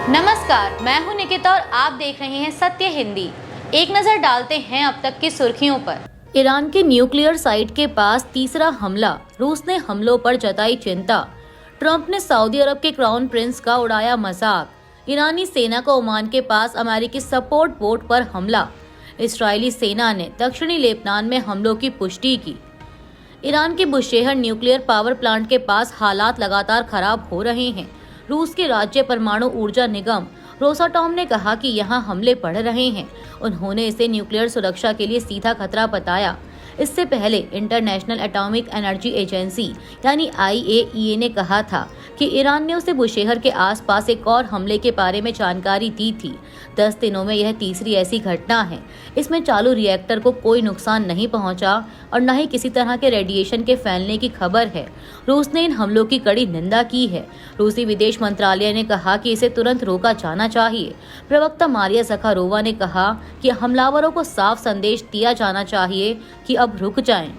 नमस्कार, मैं हूं निकिता और आप देख रहे हैं सत्य हिंदी। एक नजर डालते हैं अब तक की सुर्खियों पर। ईरान के न्यूक्लियर साइट के पास तीसरा हमला, रूस ने हमलों पर जताई चिंता। ट्रंप ने सऊदी अरब के क्राउन प्रिंस का उड़ाया मजाक। ईरानी सेना का ओमान के पास अमेरिकी सपोर्ट बोट पर हमला। इजरायली सेना ने दक्षिणी लेबनान में हमलों की पुष्टि की। ईरान के बुशेहर न्यूक्लियर पावर प्लांट के पास हालात लगातार खराब हो रहे हैं। रूस के राज्य परमाणु ऊर्जा निगम रोसाटॉम ने कहा कि यहां हमले बढ़ रहे हैं। उन्होंने इसे न्यूक्लियर सुरक्षा के लिए सीधा खतरा बताया। इससे पहले इंटरनेशनल एटॉमिक एनर्जी एजेंसी यानी IAEA ने कहा था कि ईरान ने उसे बुशेहर के आसपास एक और हमले के बारे में जानकारी दी थी। 10 दिनों में यह तीसरी ऐसी घटना है। इसमें चालू रिएक्टर को कोई नुकसान नहीं पहुंचा और न ही किसी तरह के रेडिएशन के फैलने की खबर है। रूस ने इन हमलों की कड़ी निंदा की है। रूसी विदेश मंत्रालय ने कहा कि इसे तुरंत रोका जाना चाहिए। प्रवक्ता मारिया ज़खारोवा ने कहा कि हमलावरों को साफ संदेश दिया जाना चाहिए कि अब रुक जाएं।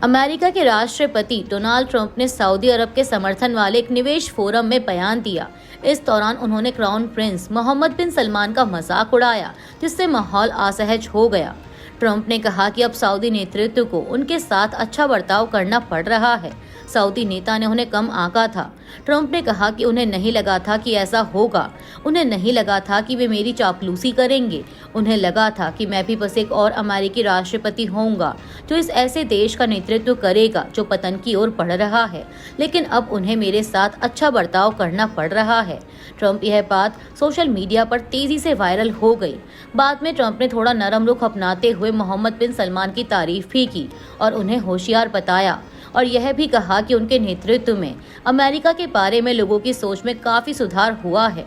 अमेरिका के राष्ट्रपति डोनाल्ड ट्रंप ने सऊदी अरब के समर्थन वाले एक निवेश फोरम में बयान दिया। इस दौरान उन्होंने क्राउन प्रिंस मोहम्मद बिन सलमान का मजाक उड़ाया, जिससे माहौल असहज हो गया। ट्रंप ने कहा कि अब सऊदी नेतृत्व को उनके साथ अच्छा बर्ताव करना पड़ रहा है। सऊदी नेता ने उन्हें कम आंका था। ट्रंप ने कहा कि उन्हें नहीं लगा था कि ऐसा होगा। उन्हें नहीं लगा था कि वे मेरी चापलूसी करेंगे। उन्हें लगा था कि मैं भी बस एक और अमेरिकी राष्ट्रपति होऊंगा जो इस ऐसे देश का नेतृत्व करेगा जो पतन की ओर बढ़ रहा है, लेकिन अब उन्हें मेरे साथ अच्छा बर्ताव करना पड़ रहा है। ट्रंप यह बात सोशल मीडिया पर तेजी से वायरल हो गई। बाद में ट्रंप ने थोड़ा नरम रुख अपनाते हुए मोहम्मद बिन सलमान की तारीफ भी की और उन्हें होशियार बताया और यह भी कहा कि उनके नेतृत्व में अमेरिका के बारे में लोगों की सोच में काफी सुधार हुआ है।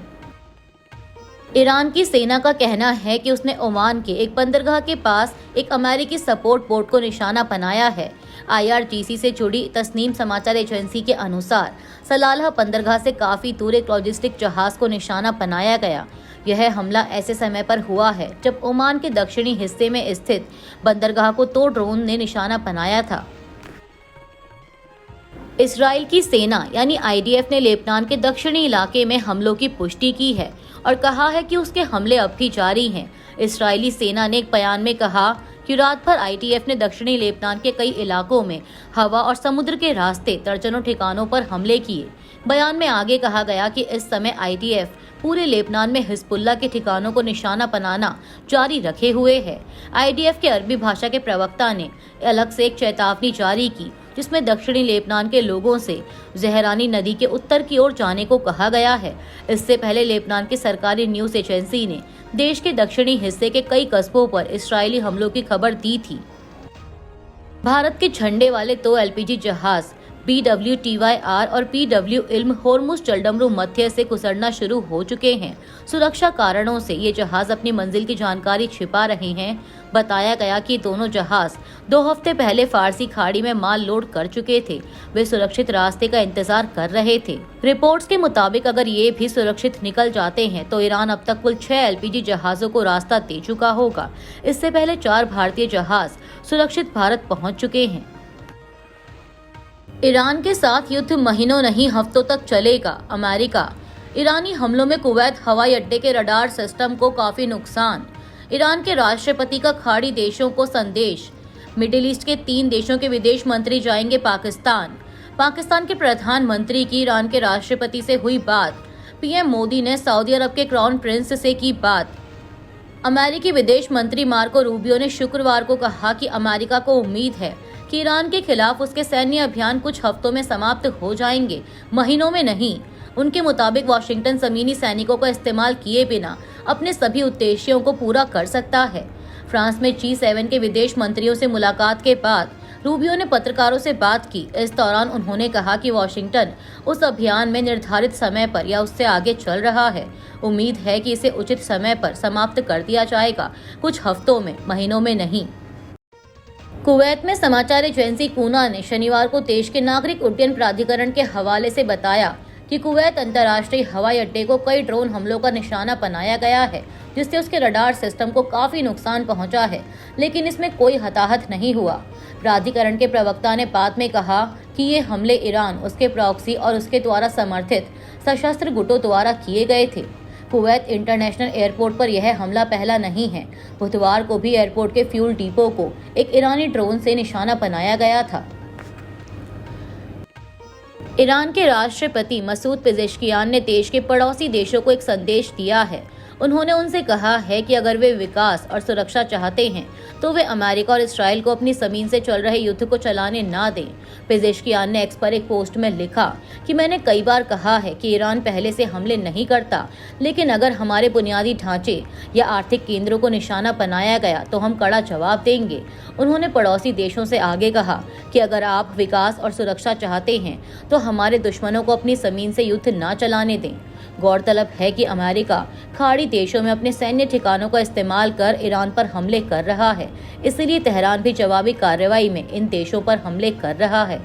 ईरान की सेना का कहना है कि उसने ओमान के एक बंदरगाह के पास एक अमेरिकी सपोर्ट बोट को निशाना बनाया है। IRGC से जुड़ी तस्नीम समाचार एजेंसी के अनुसार सलालाह बंदरगाह से काफी दूर एक लॉजिस्टिक जहाज को निशाना बनाया गया। यह हमला ऐसे समय पर हुआ है जब ओमान के दक्षिणी हिस्से में स्थित बंदरगाह को 2 ड्रोन ने निशाना बनाया था। इजराइल की सेना यानी IDF ने लेबनान के दक्षिणी इलाके में हमलों की पुष्टि की है और कहा है कि उसके हमले अब भी जारी हैं। इजरायली सेना ने एक बयान में कहा कि रात भर IDF ने दक्षिणी लेबनान के कई इलाकों में हवा और समुद्र के रास्ते दर्जनों ठिकानों पर हमले किए। बयान में आगे कहा गया कि इस समय IDF पूरे लेबनान में हिजबुल्लाह के ठिकानों को निशाना बनाना जारी रखे हुए है। IDF के अरबी भाषा के प्रवक्ता ने अलग से एक चेतावनी जारी की जिसमें दक्षिणी लेबनान के लोगों से ज़हरानी नदी के उत्तर की ओर जाने को कहा गया है। इससे पहले लेबनान की सरकारी न्यूज़ एजेंसी ने देश के दक्षिणी हिस्से के कई कस्बों पर इजरायली हमलों की खबर दी थी। भारत के झंडे वाले 2 LPG जहाज BW TYR और PW इल्म होर्मुज जलडमरू मध्य से गुजरना शुरू हो चुके हैं। सुरक्षा कारणों से ये जहाज अपनी मंजिल की जानकारी छिपा रहे हैं। बताया गया कि दोनों जहाज 2 हफ्ते पहले फारसी खाड़ी में माल लोड कर चुके थे। वे सुरक्षित रास्ते का इंतजार कर रहे थे। रिपोर्ट्स के मुताबिक अगर ये भी सुरक्षित निकल जाते हैं तो ईरान अब तक कुल 6 LPG जहाजों को रास्ता दे चुका होगा। इससे पहले 4 भारतीय जहाज सुरक्षित भारत पहुँच चुके हैं। ईरान के साथ युद्ध महीनों नहीं हफ्तों तक चलेगा। अमेरिका ईरानी हमलों में कुवैत हवाई अड्डे के रडार सिस्टम को काफी नुकसान। ईरान के राष्ट्रपति का खाड़ी देशों को संदेश। मिडिल ईस्ट के 3 देशों के विदेश मंत्री जाएंगे पाकिस्तान। पाकिस्तान के प्रधानमंत्री की ईरान के राष्ट्रपति से हुई बात। PM मोदी ने सऊदी अरब के क्राउन प्रिंस से की बात। अमेरिकी विदेश मंत्री मार्को रूबियो ने शुक्रवार को कहा कि अमेरिका को उम्मीद है कि ईरान के खिलाफ उसके सैन्य अभियान कुछ हफ्तों में समाप्त हो जाएंगे, महीनों में नहीं। उनके मुताबिक वाशिंगटन जमीनी सैनिकों का इस्तेमाल किए बिना अपने सभी उद्देश्यों को पूरा कर सकता है। फ्रांस में G7 के विदेश मंत्रियों से मुलाकात के बाद रूबियो ने पत्रकारों से बात की। इस दौरान उन्होंने कहा कि वाशिंगटन उस अभियान में निर्धारित समय पर या उससे आगे चल रहा है। उम्मीद है कि इसे उचित समय पर समाप्त कर दिया जाएगा, कुछ हफ्तों में, महीनों में नहीं। कुवैत में समाचार एजेंसी कूना ने शनिवार को देश के नागरिक उड्डयन प्राधिकरण के हवाले से बताया कि कुवैत अंतर्राष्ट्रीय हवाई अड्डे को कई ड्रोन हमलों का निशाना बनाया गया है, जिससे उसके रडार सिस्टम को काफी नुकसान पहुंचा है, लेकिन इसमें कोई हताहत नहीं हुआ। प्राधिकरण के प्रवक्ता ने बाद में कहा कि ये हमले ईरान, उसके प्रॉक्सी और उसके द्वारा समर्थित सशस्त्र गुटों द्वारा किए गए थे। कुवैत इंटरनेशनल एयरपोर्ट पर यह हमला पहला नहीं है। बुधवार को भी एयरपोर्ट के फ्यूल डिपो को एक ईरानी ड्रोन से निशाना बनाया गया था। ईरान के राष्ट्रपति मसूद पेजेश्कियान ने देश के पड़ोसी देशों को एक संदेश दिया है। उन्होंने उनसे कहा है कि अगर वे विकास और सुरक्षा चाहते हैं तो वे अमेरिका और इसराइल को अपनी जमीन से चल रहे युद्ध को चलाने ना दें। पेजेश्कियान ने एक्स पर एक पोस्ट में लिखा कि मैंने कई बार कहा है कि ईरान पहले से हमले नहीं करता, लेकिन अगर हमारे बुनियादी ढांचे या आर्थिक केंद्रों को निशाना बनाया गया तो हम कड़ा जवाब देंगे। उन्होंने पड़ोसी देशों से आगे कहा कि अगर आप विकास और सुरक्षा चाहते हैं तो हमारे दुश्मनों को अपनी जमीन से युद्ध ना चलाने दें। गौरतलब है कि अमेरिका खाड़ी देशों में अपने सैन्य ठिकानों का इस्तेमाल कर ईरान पर हमले कर रहा है, इसलिए तेहरान भी जवाबी कार्रवाई में इन देशों पर हमले कर रहा है।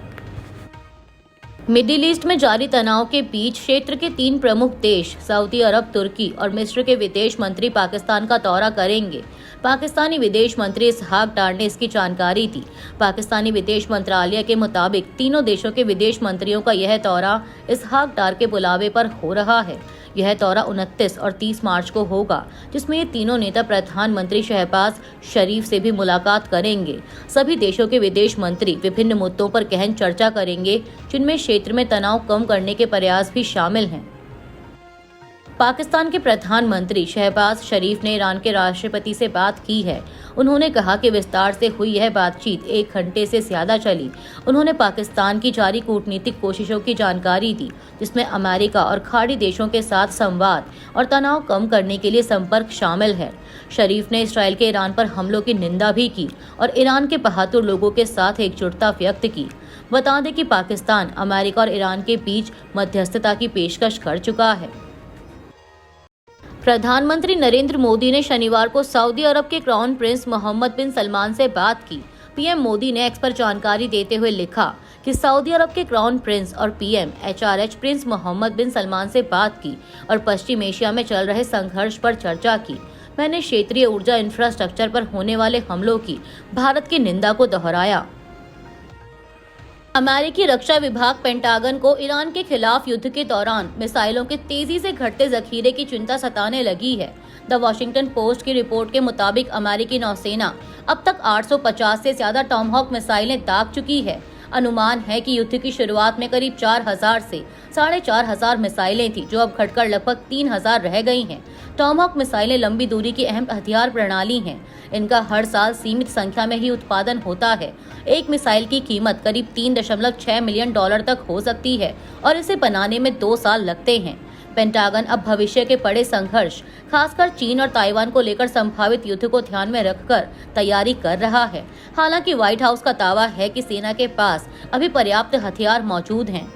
मिडिल ईस्ट में जारी तनाव के बीच क्षेत्र के 3 प्रमुख देश सऊदी अरब, तुर्की और मिस्र के विदेश मंत्री पाकिस्तान का दौरा करेंगे। पाकिस्तानी विदेश मंत्री इसहाक डार ने इसकी जानकारी दी। पाकिस्तानी विदेश मंत्रालय के मुताबिक तीनों देशों के विदेश मंत्रियों का यह दौरा इसहाक डार के बुलावे पर हो रहा है। यह दौरा 29 और 30 मार्च को होगा, जिसमें ये तीनों नेता प्रधानमंत्री शहबाज शरीफ से भी मुलाकात करेंगे। सभी देशों के विदेश मंत्री विभिन्न मुद्दों पर गहन चर्चा करेंगे, जिनमें क्षेत्र में तनाव कम करने के प्रयास भी शामिल हैं। पाकिस्तान के प्रधानमंत्री शहबाज शरीफ ने ईरान के राष्ट्रपति से बात की है। उन्होंने कहा कि विस्तार से हुई यह बातचीत 1 घंटे से ज्यादा चली। उन्होंने पाकिस्तान की जारी कूटनीतिक कोशिशों की जानकारी दी, जिसमें अमेरिका और खाड़ी देशों के साथ संवाद और तनाव कम करने के लिए संपर्क शामिल है। शरीफ ने इसराइल के ईरान पर हमलों की निंदा भी की और ईरान के बहादुर लोगों के साथ एकजुटता व्यक्त की। बता दें कि पाकिस्तान अमेरिका और ईरान के बीच मध्यस्थता की पेशकश कर चुका है। प्रधानमंत्री नरेंद्र मोदी ने शनिवार को सऊदी अरब के क्राउन प्रिंस मोहम्मद बिन सलमान से बात की। पीएम मोदी ने एक्स पर जानकारी देते हुए लिखा कि सऊदी अरब के क्राउन प्रिंस और पीएम एचआरएच प्रिंस मोहम्मद बिन सलमान से बात की और पश्चिम एशिया में चल रहे संघर्ष पर चर्चा की। मैंने क्षेत्रीय ऊर्जा इंफ्रास्ट्रक्चर पर होने वाले हमलों की भारत की निंदा को दोहराया। अमेरिकी रक्षा विभाग पेंटागन को ईरान के खिलाफ युद्ध के दौरान मिसाइलों के तेजी से घटते जखीरे की चिंता सताने लगी है। द वॉशिंगटन पोस्ट की रिपोर्ट के मुताबिक अमेरिकी नौसेना अब तक 850 से ज्यादा टॉमहॉक मिसाइलें दाग चुकी है। अनुमान है कि युद्ध की शुरुआत में करीब 4000 से 4500 मिसाइलें थी, जो अब घटकर लगभग 3000 रह गई हैं। टॉमहॉक मिसाइलें लंबी दूरी की अहम हथियार प्रणाली हैं। इनका हर साल सीमित संख्या में ही उत्पादन होता है। एक मिसाइल की कीमत करीब 3.6 मिलियन डॉलर तक हो सकती है और इसे बनाने में 2 साल लगते हैं। पेंटागन अब भविष्य के बड़े संघर्ष, खासकर चीन और ताइवान को लेकर संभावित युद्ध को ध्यान में रखकर तैयारी कर रहा है। हालांकि व्हाइट हाउस का दावा है कि सेना के पास अभी पर्याप्त हथियार मौजूद हैं।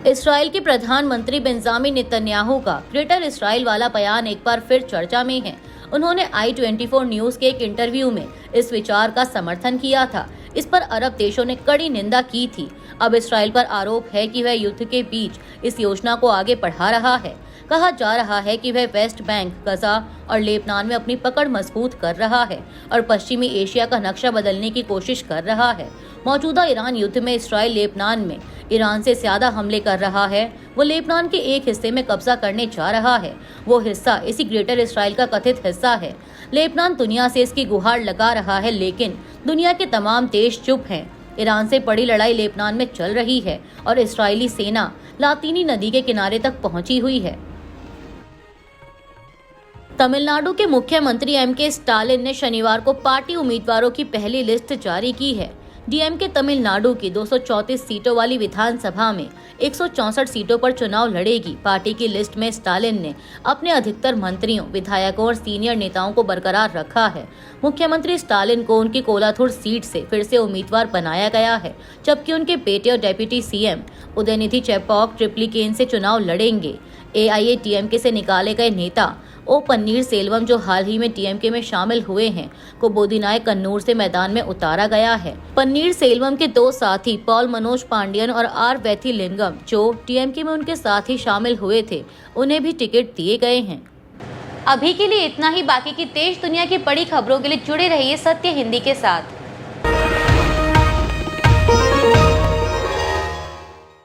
इसराइल के प्रधानमंत्री बेंजामिन नेतन्याहू का ग्रेटर इसराइल वाला बयान एक बार फिर चर्चा में है। उन्होंने i24 न्यूज के एक इंटरव्यू में इस विचार का समर्थन किया था। इस पर अरब देशों ने कड़ी निंदा की थी। अब इसराइल पर आरोप है कि वह युद्ध के बीच इस योजना को आगे बढ़ा रहा है। कहा जा रहा है कि वह वेस्ट बैंक, गजा और लेबनान में अपनी पकड़ मजबूत कर रहा है और पश्चिमी एशिया का नक्शा बदलने की कोशिश कर रहा है। मौजूदा ईरान युद्ध में इसराइल लेबनान में ईरान से ज्यादा हमले कर रहा है। वो लेबनान के एक हिस्से में कब्जा करने जा रहा है। वो हिस्सा इसी ग्रेटर इसराइल का कथित हिस्सा है। लेबनान दुनिया से इसकी गुहार लगा रहा है, लेकिन दुनिया के तमाम देश चुप हैं। ईरान से बड़ी लड़ाई लेबनान में चल रही है और इस्राएली सेना लातीनी नदी के किनारे तक पहुंची हुई है। तमिलनाडु के मुख्यमंत्री एम.के. स्टालिन ने शनिवार को पार्टी उम्मीदवारों की पहली लिस्ट जारी की है। डीएमके तमिलनाडु की 234 सीटों वाली विधानसभा में 164 सीटों पर चुनाव लड़ेगी। पार्टी की लिस्ट में स्टालिन ने अपने अधिकतर मंत्रियों, विधायकों और सीनियर नेताओं को बरकरार रखा है। मुख्यमंत्री स्टालिन को उनकी कोलाथुर सीट से फिर से उम्मीदवार बनाया गया है, जबकि उनके बेटे और डेप्यूटी सीएम उदयनिधि चेप्पॉक ट्रिप्लिकेन से चुनाव लड़ेंगे। एआईएडीएमके से निकाले गए नेता ओ पन्नीर सेल्वम, जो हाल ही में टीएमके में शामिल हुए हैं, को बोदिनाय कन्नूर से मैदान में उतारा गया है। पन्नीर सेल्वम के 2 साथी पॉल मनोज पांडियन और आर वैथिलिंगम, जो टीएमके में उनके साथ ही शामिल हुए थे, उन्हें भी टिकट दिए गए हैं। अभी के लिए इतना ही। बाकी की देश दुनिया की बड़ी खबरों के लिए जुड़े रहिए सत्य हिंदी के साथ।